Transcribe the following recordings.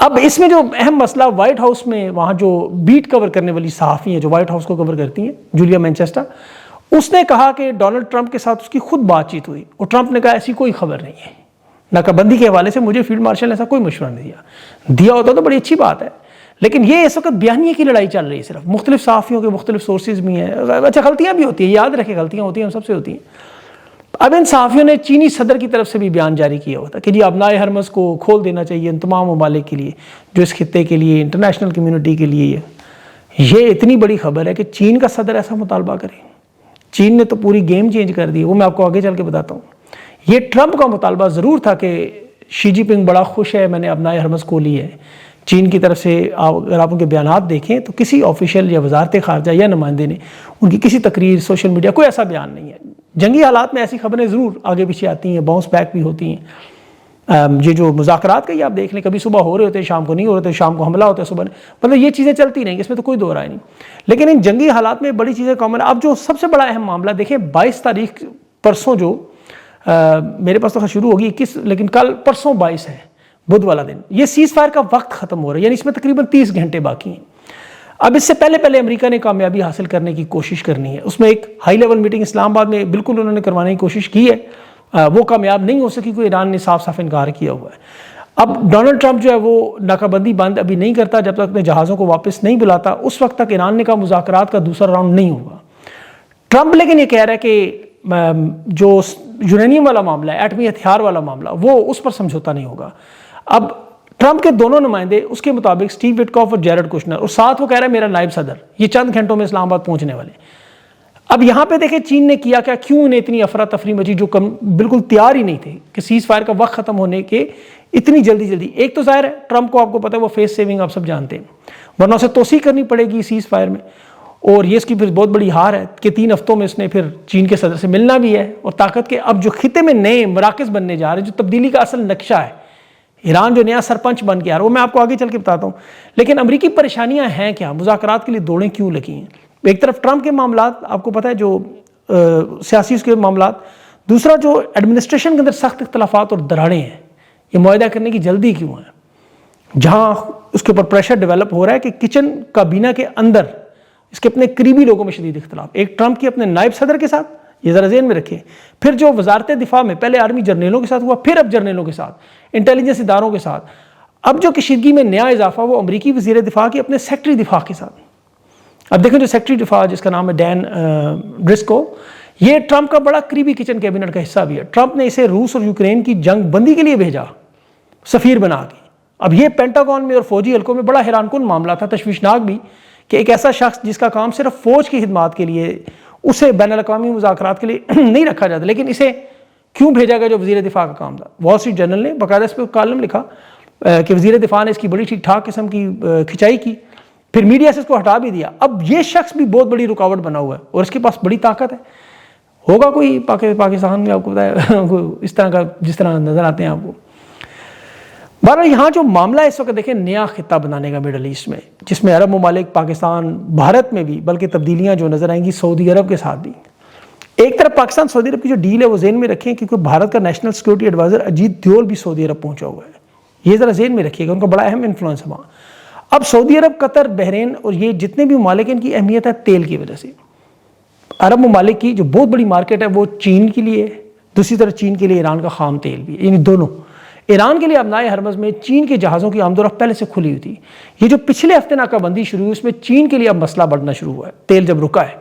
اب اس میں جو اہم مسئلہ وائٹ ہاؤس میں وہاں جو بیٹ کور کرنے والی صحافی ہیں جو وائٹ ہاؤس کو کور کرتی ہیں، جولیا مینچسٹر، اس نے کہا کہ ڈونلڈ ٹرمپ کے ساتھ اس کی خود بات چیت ہوئی اور ٹرمپ نے کہا ایسی کوئی خبر نہیں ہے، ناکہ بندی کے حوالے سے مجھے فیلڈ مارشل نے ایسا کوئی مشورہ نہیں دیا ہوتا تو بڑی اچھی بات ہے، لیکن یہ اس وقت بیانیے کی لڑائی چل رہی ہے، صرف مختلف صحافیوں کے مختلف سورسز بھی ہیں، اچھا غلطیاں بھی ہوتی ہیں، یاد رکھیں غلطیاں ہوتی ہیں، ہم سب سے ہوتی ہیں۔ اب ان صحافیوں نے چینی صدر کی طرف سے بھی بیان جاری کیا ہوا تھا کہ جی ابنائے حرمز کو کھول دینا چاہیے ان تمام ممالک کے لیے جو اس خطے کے لیے انٹرنیشنل کمیونٹی کے لیے یہ اتنی بڑی خبر ہے کہ چین کا صدر ایسا مطالبہ کرے۔ چین نے تو پوری گیم چینج کر دی، وہ میں آپ کو آگے چل کے بتاتا ہوں۔ یہ ٹرمپ کا مطالبہ ضرور تھا کہ شی جی پنگ بڑا خوش ہے میں نے ابنائے حرمز کو لی ہے، چین کی طرف سے اگر آپ ان کے بیانات دیکھیں تو کسی آفیشیل یا وزارت خارجہ یا نمائندے نے ان کی کسی تقریر سوشل میڈیا کوئی ایسا بیان نہیں ہے۔ جنگی حالات میں ایسی خبریں ضرور آگے پیچھے آتی ہیں، باؤنس بیک بھی ہوتی ہیں۔ یہ جو مذاکرات کا یہ آپ دیکھ لیں، کبھی صبح ہو رہے ہوتے ہیں شام کو نہیں ہو رہے ہوتے، شام کو حملہ ہوتا ہے صبح، مطلب یہ چیزیں چلتی نہیں، اس میں تو کوئی دو رائے نہیں، لیکن ان جنگی حالات میں بڑی چیزیں کامن۔ اب جو سب سے بڑا اہم معاملہ دیکھیں 22 تاریخ پرسوں جو میرے پاس تو شروع ہوگی 21، لیکن کل پرسوں 22 ہے بدھ والا دن، یہ سیز فائر کا وقت ختم ہو رہا ہے، یعنی اس میں تقریباً 30 گھنٹے باقی ہیں۔ اب اس سے پہلے امریکہ نے کامیابی حاصل کرنے کی کوشش کرنی ہے، اس میں ایک ہائی لیول میٹنگ اسلام آباد میں بالکل انہوں نے کروانے کی کوشش کی ہے، وہ کامیاب نہیں ہو سکی کیونکہ ایران نے صاف انکار کیا ہوا ہے۔ اب ڈونلڈ ٹرمپ جو ہے وہ ناکہ بندی بند ابھی نہیں کرتا جب تک اپنے جہازوں کو واپس نہیں بلاتا، اس وقت تک ایران نے کہا مذاکرات کا دوسرا راؤنڈ نہیں ہوگا۔ ٹرمپ لیکن یہ کہہ رہا ہے کہ جو یورینیم والا معاملہ ہے، ایٹمی ہتھیار والا معاملہ، وہ اس پر سمجھوتا نہیں ہوگا۔ اب ٹرمپ کے دونوں نمائندے اس کے مطابق سٹیو وٹکاف اور جیرڈ کشنر، اور ساتھ وہ کہہ رہا ہے میرا نائب صدر، یہ چند گھنٹوں میں اسلام آباد پہنچنے والے۔ اب یہاں پہ دیکھیں چین نے کیا کیا، کیوں انہیں اتنی افراتفری مچی جو بالکل تیار ہی نہیں تھے کہ سیز فائر کا وقت ختم ہونے کے اتنی جلدی۔ ایک تو ظاہر ہے ٹرمپ کو آپ کو پتہ ہے وہ فیس سیونگ آپ سب جانتے ہیں، ورنہ اسے توسیع کرنی پڑے گی سیز فائر میں، اور یہ اس کی پھر بہت بڑی ہار ہے کہ 3 ہفتوں میں اس نے پھر چین کے صدر سے ملنا بھی ہے، اور طاقت کے اب جو خطے میں نئے مراکز بننے جا رہے ہیں، جو تبدیلی کا اصل نقشہ ہے، ایران جو نیا سرپنچ بن کے آ رہا ہے، وہ میں آپ کو آگے چل کے بتاتا ہوں۔ لیکن امریکی پریشانیاں ہیں کیا، مذاکرات کے لیے دوڑیں کیوں لگی ہیں؟ ایک طرف ٹرمپ کے معاملات آپ کو پتہ ہے جو سیاسی اس کے معاملات، دوسرا جو ایڈمنسٹریشن کے اندر سخت اختلافات اور دراڑیں ہیں، یہ معاہدہ کرنے کی جلدی کیوں ہے؟ جہاں اس کے اوپر پریشر ڈیولپ ہو رہا ہے کہ کچن کابینہ کے اندر اس کے اپنے قریبی لوگوں میں شدید اختلاف، ایک ٹرمپ کی اپنے نائب صدر کے ساتھ، یہ ذرا ذہن میں رکھیں، پھر جو وزارت دفاع میں پہلے آرمی جرنیلوں کے ساتھ ہوا، پھر اب جرنیلوں کے ساتھ، انٹیلیجنس اداروں کے ساتھ، اب جو کشیدگی میں نیا اضافہ وہ امریکی وزیر دفاع کی اپنے سیکٹری دفاع کے ساتھ۔ اب دیکھیں جو سیکٹری دفاع جس کا نام ہے ڈین ڈرسکو، یہ ٹرمپ کا بڑا قریبی کچن کیبنٹ کا حصہ بھی ہے۔ ٹرمپ نے اسے روس اور یوکرین کی جنگ بندی کے لیے بھیجا سفیر بنا کے۔ اب یہ پینٹاگون میں اور فوجی حلقوں میں بڑا حیران کن معاملہ تھا، تشویشناک بھی، کہ ایک ایسا شخص جس کا کام صرف فوج کی خدمات کے لیے، اسے بین الاقوامی مذاکرات کے لیے نہیں رکھا جاتا، لیکن اسے کیوں بھیجا گیا جو وزیر دفاع کا کام تھا؟ وال اسٹریٹ جرنل نے باقاعدہ اس پہ کالم لکھا کہ وزیر دفاع نے اس کی بڑی ٹھیک ٹھاک قسم کی کھچائی کی، پھر میڈیا سے اس کو ہٹا بھی دیا۔ اب یہ شخص بھی بہت بڑی رکاوٹ بنا ہوا ہے اور اس کے پاس بڑی طاقت ہے۔ ہوگا کوئی پاکستان میں آپ کو بتایا اس طرح کا جس طرح نظر آتے ہیں آپ کو۔ بہرحال یہاں جو معاملہ اس وقت دیکھیں نیا خطہ بنانے کا مڈل ایسٹ میں، جس میں عرب ممالک، پاکستان، بھارت میں بھی، بلکہ تبدیلیاں جو نظر آئیں گی سعودی عرب کے ساتھ بھی۔ ایک طرف پاکستان سعودی عرب کی جو ڈیل ہے وہ ذہن میں رکھیں، کیونکہ بھارت کا نیشنل سیکورٹی ایڈوائزر اجیت دیول بھی سعودی عرب پہنچا ہوا ہے، یہ ذرا ذہن میں رکھیے گا، ان کا بڑا اہم انفلوئنس ہے وہاں۔ اب سعودی عرب، قطر، بحرین اور یہ جتنے بھی ممالک ہیں، ان کی اہمیت ہے تیل کی وجہ سے۔ عرب ممالک کی جو بہت بڑی مارکیٹ ہے وہ چین کے لیے، دوسری طرف چین کے لیے ایران کا خام تیل بھی ہے، یعنی دونوں۔ ایران کے لیے ابنائے حرمز میں چین کے جہازوں کی آمد و رفت پہلے سے کھلی ہوئی تھی، یہ جو پچھلے ہفتے ناکہ بندی شروع ہوئی اس میں چین کے لیے اب مسئلہ بڑھنا شروع ہوا ہے۔ تیل جب رکا ہے،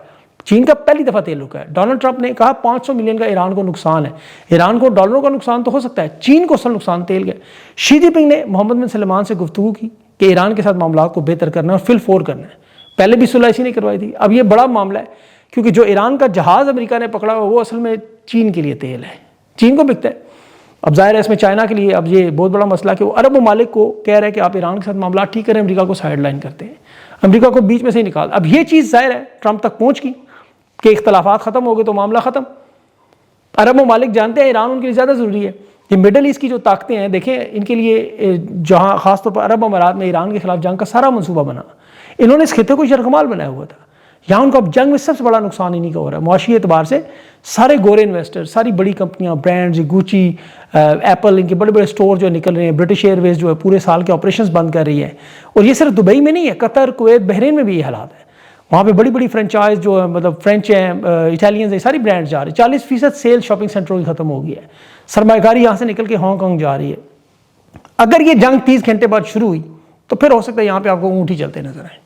چین کا پہلی دفعہ تیل رکا ہے، ڈونلڈ ٹرمپ نے کہا 500 ملین کا ایران کو نقصان ہے۔ ایران کو ڈالروں کا نقصان تو ہو سکتا ہے، چین کو اصل نقصان تیل کا ہے۔ شی جن پنگ نے محمد بن سلمان سے گفتگو کی کہ ایران کے ساتھ معاملات کو بہتر کرنا ہے اور فل فور کرنا ہے، پہلے بھی صلح اسی نے کروائی تھی۔ اب یہ بڑا معاملہ ہے کیونکہ جو ایران کا جہاز امریکہ نے پکڑا ہوا وہ اصل میں چین کے لیے تیل ہے، چین کو بکتا ہے۔ اب ظاہر ہے اس میں چائنا کے لیے اب یہ بہت بڑا مسئلہ کہ وہ عرب ممالک کو کہہ رہے ہیں کہ آپ ایران کے ساتھ معاملات ٹھیک کریں، امریکہ کو سائڈ لائن کرتے ہیں، امریکہ کو بیچ میں سے ہی نکال۔ اب یہ چیز ظاہر ہے ٹرمپ تک پہنچ گئی کہ اختلافات ختم ہو گئے تو معاملہ ختم۔ عرب ممالک جانتے ہیں ایران ان کے لیے زیادہ ضروری ہے۔ یہ مڈل ایسٹ کی جو طاقتیں ہیں دیکھیں، ان کے لیے جہاں خاص طور پر عرب امارات میں ایران کے خلاف جنگ کا سارا منصوبہ بنا، انہوں نے اس خطے کو یرغمال بنایا ہوا تھا، یہاں ان کو اب جنگ میں سب سے بڑا نقصان انہیں کا ہو رہا ہے معاشی اعتبار سے. سارے گورے انویسٹر, ساری بڑی کمپنیاں, برانڈز, گوچی, ایپل, ان کے بڑے بڑے اسٹور جو نکل رہے ہیں, برٹش ایئر ویز جو ہے پورے سال کے آپریشنز بند کر رہی ہے. اور یہ صرف دبئی میں نہیں ہے, قطر, کویت, بحرین میں بھی یہ حالات ہے. وہاں پہ بڑی بڑی فرینچائز جو ہے مطلب فرینچ ہیں, اٹالینز ہیں, ساری برانڈ جا رہی ہیں. 40% سیل شاپنگ سینٹروں کی ختم ہو گئی ہے. سرمایہ کاری یہاں سے نکل کے ہانگ کانگ جا رہی ہے. اگر یہ جنگ 30 گھنٹے بعد شروع ہوئی تو پھر ہو سکتا ہے یہاں پہ آپ کو اونٹ ہی چلتے نظر آئیں.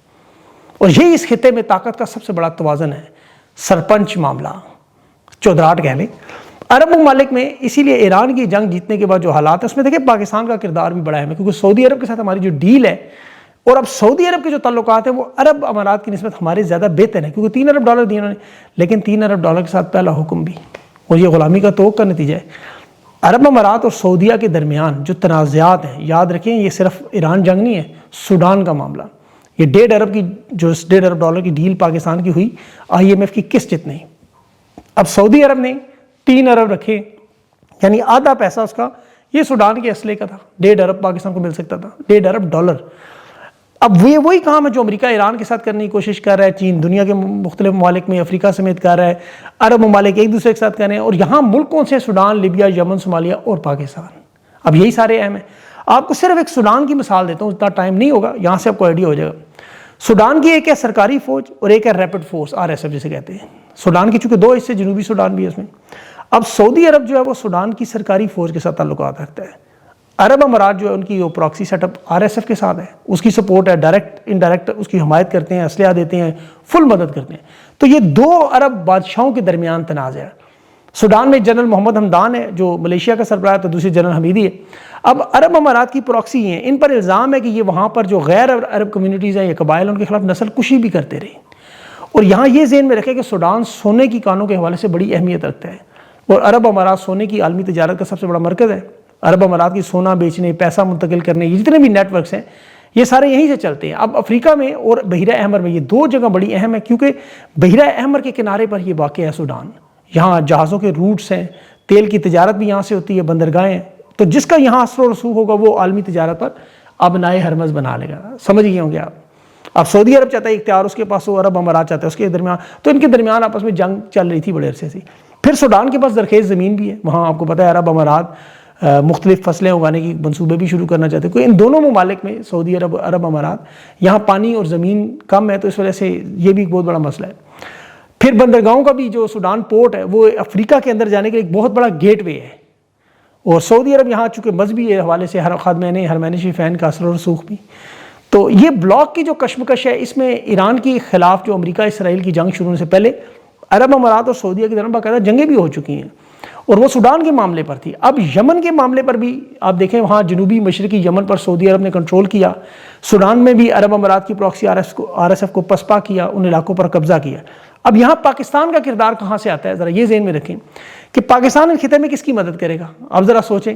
اور یہی اس خطے میں طاقت کا سب سے بڑا توازن ہے. سرپنچ معاملہ, چودراہٹ کہہ لیں. عرب ممالک میں اسی لیے ایران کی جنگ جیتنے کے بعد جو حالات ہیں اس میں دیکھیں پاکستان کا کردار بھی بڑا ہے, کیونکہ سعودی عرب کے ساتھ ہماری جو ڈیل ہے, اور اب سعودی عرب کے جو تعلقات ہیں وہ عرب امارات کی نسبت ہمارے زیادہ بہتر ہیں, کیونکہ $3 ارب دیے انہوں نے. لیکن $3 ارب کے ساتھ پہلا حکم بھی, اور یہ غلامی کا توق کا نتیجہ ہے. عرب امارات اور سعودیہ کے درمیان جو تنازعات ہیں, یاد رکھیں یہ صرف ایران جنگ نہیں ہے, سوڈان کا معاملہ. یہ $1.5 ارب کی جو $1.5 ارب کی ڈیل پاکستان کی ہوئی, IMF کی قسط جتنی. اب سعودی عرب نے 3 ارب رکھے, یعنی آدھا پیسہ اس کا یہ سوڈان کے اسلحے کا تھا. $1.5 ارب پاکستان کو مل سکتا تھا, $1.5 ارب. اب یہ وہی کام ہے جو امریکہ ایران کے ساتھ کرنے کی کوشش کر رہا ہے, چین دنیا کے مختلف ممالک میں, افریقہ سمیت کر رہا ہے, عرب ممالک ایک دوسرے کے ساتھ کر رہے ہیں. اور یہاں ملک کون سے؟ سوڈان, لیبیا, یمن, صومالیہ اور پاکستان. اب یہی سارے اہم ہیں. آپ کو صرف ایک سوڈان کی مثال دیتا ہوں, اتنا ٹائم نہیں ہوگا, یہاں سے آپ کو آئیڈیا ہو جائے گا. سوڈان کی ایک ہے سرکاری فوج اور ایک ہے ریپڈ فورس, RSF جسے کہتے ہیں. سوڈان کی چونکہ 2 حصے, جنوبی سوڈان بھی ہے اس میں. اب سعودی عرب جو ہے وہ سوڈان کی سرکاری فوج کے ساتھ تعلقات رکھتا ہے. عرب امارات جو ہے ان کی وہ پراکسی سیٹ اپ RSF کے ساتھ ہے, اس کی سپورٹ ہے, ڈائریکٹ انڈائریکٹ اس کی حمایت کرتے ہیں, اسلحہ دیتے ہیں, فل مدد کرتے ہیں. تو یہ 2 عرب بادشاہوں کے درمیان تنازع ہے. سوڈان میں جنرل محمد حمدان ہے جو ملیشیا کا سربراہ ہے, تو دوسری جنرل حمیدی ہے. اب عرب امارات کی پراکسی ہیں, ان پر الزام ہے کہ یہ وہاں پر جو غیر عرب کمیونٹیز ہیں یا قبائل, ان کے خلاف نسل کشی بھی کرتے رہے. اور یہاں یہ ذہن میں رکھے کہ سوڈان سونے کی کانوں کے حوالے سے بڑی اہمیت رکھتا ہے, اور عرب امارات سونے کی عالمی تجارت کا سب سے بڑا مرکز ہے. عرب امارات کی سونا بیچنے, پیسہ منتقل کرنے, یہ جتنے بھی نیٹ ورکس ہیں یہ سارے یہیں سے چلتے ہیں. اب افریقہ میں اور بحیرہ احمر میں یہ 2 جگہ بڑی اہم ہے, کیونکہ بحیرہ احمر کے کنارے پر یہ واقع ہے سوڈان. یہاں جہازوں کے روٹس ہیں, تیل کی تجارت بھی یہاں سے ہوتی ہے, بندرگاہیں ہیں. تو جس کا یہاں اثر و رسوخ ہوگا وہ عالمی تجارت پر ابنائے ہرمز بنا لے گا. سمجھ گئے ہوں گے آپ. اب سعودی عرب چاہتا ہے اختیار اس کے پاس ہو, عرب امارات چاہتا ہے اس کے درمیان, تو ان کے درمیان آپس میں جنگ چل رہی تھی بڑے عرصے سے. پھر سوڈان کے پاس زرخیز زمین بھی ہے, وہاں آپ کو پتہ ہے عرب امارات مختلف فصلیں اگانے کی منصوبے بھی شروع کرنا چاہتے ہیں. ان دونوں ممالک میں سعودی عرب, عرب امارات, یہاں پانی اور زمین کم ہے, تو اس وجہ سے یہ بھی ایک بہت بڑا مسئلہ ہے. پھر بندرگاہوں کا بھی جو سوڈان پورٹ ہے وہ افریقہ کے اندر جانے کے لیے ایک بہت بڑا گیٹ وے ہے. اور سعودی عرب یہاں چونکہ مذہبی حوالے سے حرمین شریفین کا اثر و رسوخ بھی. تو یہ بلاک کی جو کشمکش ہے, اس میں ایران کے خلاف جو امریکہ اسرائیل کی جنگ شروع ہونے سے پہلے عرب امارات اور سعودیہ کے درمیان باقاعدہ جنگیں بھی ہو چکی ہیں, اور وہ سوڈان کے معاملے پر تھی. اب یمن کے معاملے پر بھی آپ دیکھیں, وہاں جنوبی مشرقی یمن پر سعودی عرب نے کنٹرول کیا. سوڈان میں بھی عرب امارات کی پراکسی RSF کو پسپا کیا, ان علاقوں پر قبضہ کیا. اب یہاں پاکستان کا کردار کہاں سے آتا ہے, ذرا یہ ذہن میں رکھیں کہ پاکستان اس خطے میں کس کی مدد کرے گا. اب ذرا سوچیں,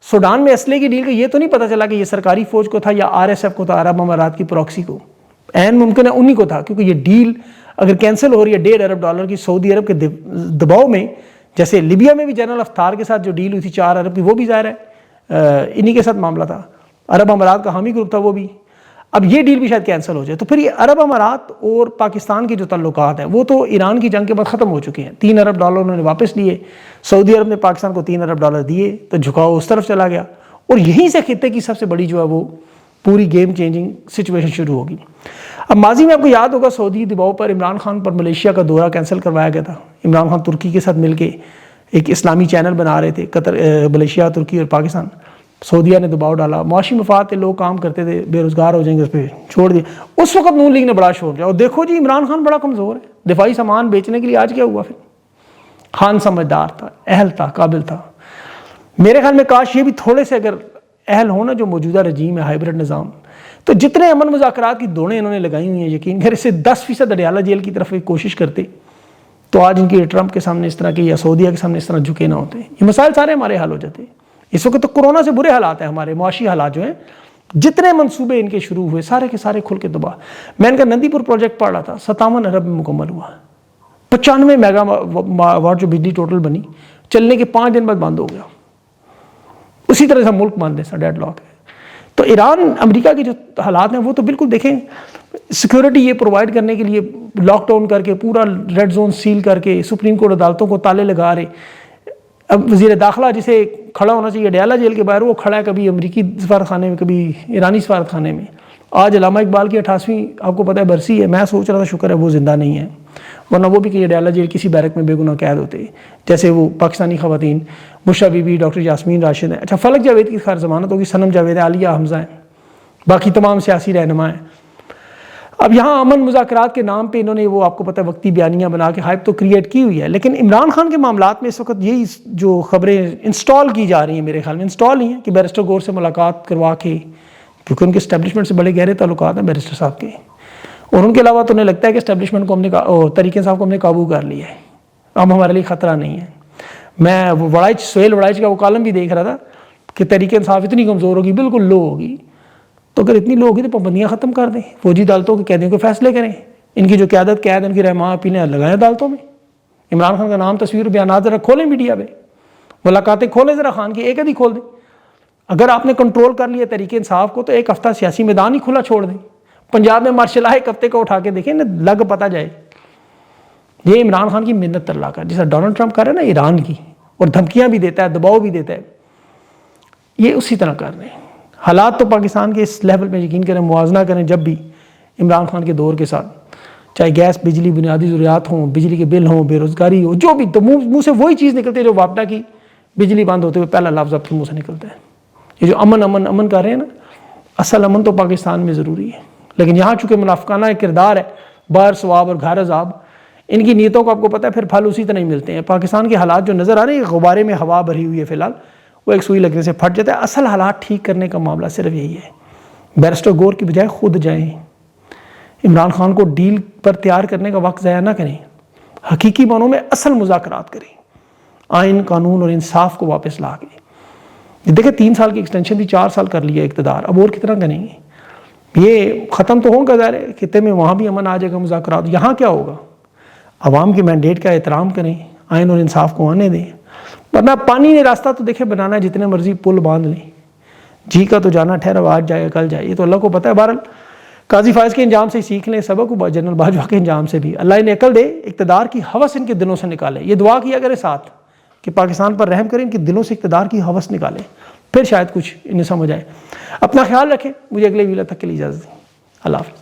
سوڈان میں اسلحے کی ڈیل کا یہ تو نہیں پتہ چلا کہ یہ سرکاری فوج کو تھا یا RSF کو تھا, عرب امارات کی پراکسی کو. عین ممکن ہے انہی کو تھا, کیونکہ یہ ڈیل اگر کینسل ہو رہی ہے $1.5 ارب کی سعودی عرب کے دباؤ میں, جیسے لیبیا میں بھی جنرل افطار کے ساتھ جو ڈیل ہوئی تھی 4 ارب کی, وہ بھی ظاہر ہے انہی کے ساتھ معاملہ تھا. عرب امارات کا حامی گروپ تھا وہ بھی. اب یہ ڈیل بھی شاید کینسل ہو جائے, تو پھر یہ عرب امارات اور پاکستان کے جو تعلقات ہیں وہ تو ایران کی جنگ کے بعد ختم ہو چکے ہیں. $3 ارب انہوں نے واپس لیے, سعودی عرب نے پاکستان کو $3 ارب دیے, تو جھکاؤ اس طرف چلا گیا. اور یہیں سے خطے کی سب سے بڑی جو ہے وہ پوری گیم چینجنگ سچویشن شروع ہوگی. اب ماضی میں آپ کو یاد ہوگا سعودی دباؤ پر عمران خان پر ملیشیا کا دورہ کینسل کروایا گیا تھا. عمران خان ترکی کے ساتھ مل کے ایک اسلامی چینل بنا رہے تھے, قطر, ملیشیا, ترکی اور پاکستان. سعودیہ نے دباؤ ڈالا, معاشی مفاد تھے, لوگ کام کرتے تھے, بے روزگار ہو جائیں گے, اس پہ چھوڑ دیا. اس وقت نون لیگ نے بڑا شور کیا, اور دیکھو جی عمران خان بڑا کمزور ہے دفاعی سامان بیچنے کے لیے. آج کیا ہوا پھر؟ خان سمجھدار تھا, اہل تھا, قابل تھا. میرے خیال میں کاش یہ بھی تھوڑے سے اگر اہل ہونا جو موجودہ رجیم ہے, ہائبرڈ نظام, تو جتنے امن مذاکرات کی دوڑیں انہوں نے لگائی ہوئی ہیں, یقین کریں سے 10% اڈیالہ جیل کی طرف کوشش کرتے تو آج ان کی ٹرمپ کے سامنے اس طرح کے یا سعودیہ کے سامنے اس طرح جھکے نہ ہوتے. یہ مسائل سارے ہمارے حل ہو جاتے. اس وقت تو کورونا سے برے حالات ہیں, ہمارے معاشی حالات جو ہیں, جتنے منصوبے ان کے شروع ہوئے سارے کے سارے کھل کے تباہ. میں ان کا نندی پور پروجیکٹ پڑھ رہا تھا, 57 ارب میں مکمل ہوا, 95 میگا واٹ جو بجلی ٹوٹل بنی, چلنے کے 5 دن بعد بند ہو گیا. اسی طرح سے ملک بند ہے, ڈیڈ لاک ہے. تو ایران امریکہ کے جو حالات ہیں وہ تو بالکل دیکھیں سیکورٹی یہ پرووائڈ کرنے کے لیے لاک ڈاؤن کر کے پورا ریڈ زون سیل کر کے سپریم کورٹ عدالتوں کو تالے لگا رہے. اب وزیر داخلہ جسے کھڑا ہونا چاہیے ڈیالہ جیل کے باہر، وہ کھڑا ہے کبھی امریکی سفارت خانے میں، کبھی ایرانی سفارت خانے میں. آج علامہ اقبال کی 88ویں آپ کو پتہ ہے برسی ہے. میں سوچ رہا تھا شکر ہے وہ زندہ نہیں ہے، ورنہ وہ بھی کہ ڈیالہ جیل کسی بیرک میں بے گناہ قید ہوتے، جیسے وہ پاکستانی خواتین بشرا be be, doctor Yasmin Rashid ہیں. اچھا فلک جاوید کی خیر ضمانت ہوگی، صنم جاوید ہے، عالیہ حمزہ ہیں، باقی تمام سیاسی رہنما ہیں. اب یہاں امن مذاکرات کے نام پہ انہوں نے وہ آپ کو پتہ ہے وقتی بیانیاں بنا کے ہائپ تو کریٹ کی ہوئی ہے. لیکن عمران خان کے معاملات میں اس وقت یہی جو خبریں انسٹال کی جا رہی ہیں، میرے خیال میں انسٹال ہی ہیں کہ بیرسٹر گور سے ملاقات کروا کے، کیونکہ ان کے اسٹیبلشمنٹ سے بڑے گہرے تعلقات ہیں بیرسٹر صاحب کے، اور ان کے علاوہ تو انہیں لگتا ہے کہ اسٹیبلشمنٹ کو ہم نے طریق انصاف کو ہم نے قابو کر لیا ہے، اب ہمارے لیے خطرہ نہیں ہے. میں وہ سہیل وڑائچ کا وہ کالم بھی دیکھ رہا تھا کہ تحریک انصاف اتنی کمزور ہوگی، بالکل لو ہوگی. تو اگر اتنی لو ہوگی تو پابندیاں ختم کر دیں، فوجی عدالتوں کے قیدیوں کے فیصلے کریں، ان کی جو قیادت قید ان کی رہنما اپیلیں لگائیں عدالتوں میں. عمران خان کا نام، تصویر، بیانات ذرا کھولیں میڈیا پہ، ملاقاتیں کھولیں ذرا خان کی، ایک آدھی کھول دیں. اگر آپ نے کنٹرول کر لیا تحریک انصاف کو تو ایک ہفتہ سیاسی میدان ہی کھلا چھوڑ دیں. پنجاب میں مارشل لا ایک ہفتے کو اٹھا کے دیکھیں نا، لگ پتہ جائے. یہ عمران خان کی منت اللہ کا، جیسا ڈونلڈ ٹرمپ کر رہے ہیں نا ایران کی، اور دھمکیاں بھی دیتا ہے، دباؤ بھی دیتا ہے، یہ اسی طرح کر رہے ہیں. حالات تو پاکستان کے اس لیول پہ یقین کریں، موازنہ کریں جب بھی عمران خان کے دور کے ساتھ، چاہے گیس، بجلی، بنیادی ضروریات ہوں، بجلی کے بل ہوں، بے روزگاری ہو، جو بھی، تو منہ سے وہی چیز نکلتی ہے جو واپڈا کی بجلی بند ہوتے ہوئے پہلا لفظ آپ کے منہ سے نکلتا ہے. یہ جو امن امن امن کر رہے ہیں نا، اصل امن تو پاکستان میں ضروری ہے. لیکن یہاں چونکہ منافقانہ کردار ہے، باہر ثواب اور گھر عذاب، ان کی نیتوں کو آپ کو پتہ ہے پھر پھل اسی طرح ہی ملتے ہیں. پاکستان کے حالات جو نظر آ رہے ہیں، غبارے میں ہوا بھری ہوئی ہے فی الحال، وہ ایک سوئی لگنے سے پھٹ جاتا ہے. اصل حالات ٹھیک کرنے کا معاملہ صرف یہی ہے، بیرسٹر گور کی بجائے خود جائیں، عمران خان کو ڈیل پر تیار کرنے کا وقت ضائع نہ کریں، حقیقی معنوں میں اصل مذاکرات کریں، آئین، قانون اور انصاف کو واپس لا کے. دیکھیں 3 سال کی ایکسٹینشن دی، 4 سال کر لیا اقتدار، اب اور کتنا کریں گے؟ یہ ختم تو ہوگا ظاہر ہے خطے میں، وہاں بھی امن آ جائے گا، مذاکرات. یہاں کیا ہوگا؟ عوام کے مینڈیٹ کا احترام کریں، آئین اور انصاف کو آنے دیں. ورنہ پانی نے راستہ تو دیکھیں بنانا ہے، جتنے مرضی پل باندھ لیں، جی کا تو جانا ٹھہرا، آج جائے گا کل جائے، یہ تو اللہ کو پتہ ہے. بہرحال قاضی فائز کے انجام سے ہی سیکھ لیں سبق، جنرل باجوہ کے انجام سے بھی. اللہ انہیں عقل دے، اقتدار کی ہوس ان کے دلوں سے نکالے. یہ دعا کیا کرے ساتھ کہ پاکستان پر رحم کریں، ان کے دلوں سے اقتدار کی ہوس نکالے، پھر شاید کچھ انہیں سمجھ آئے. اپنا خیال رکھیں، مجھے اگلے ویلا تک کے لیے اجازت دیں. اللہ حافظ.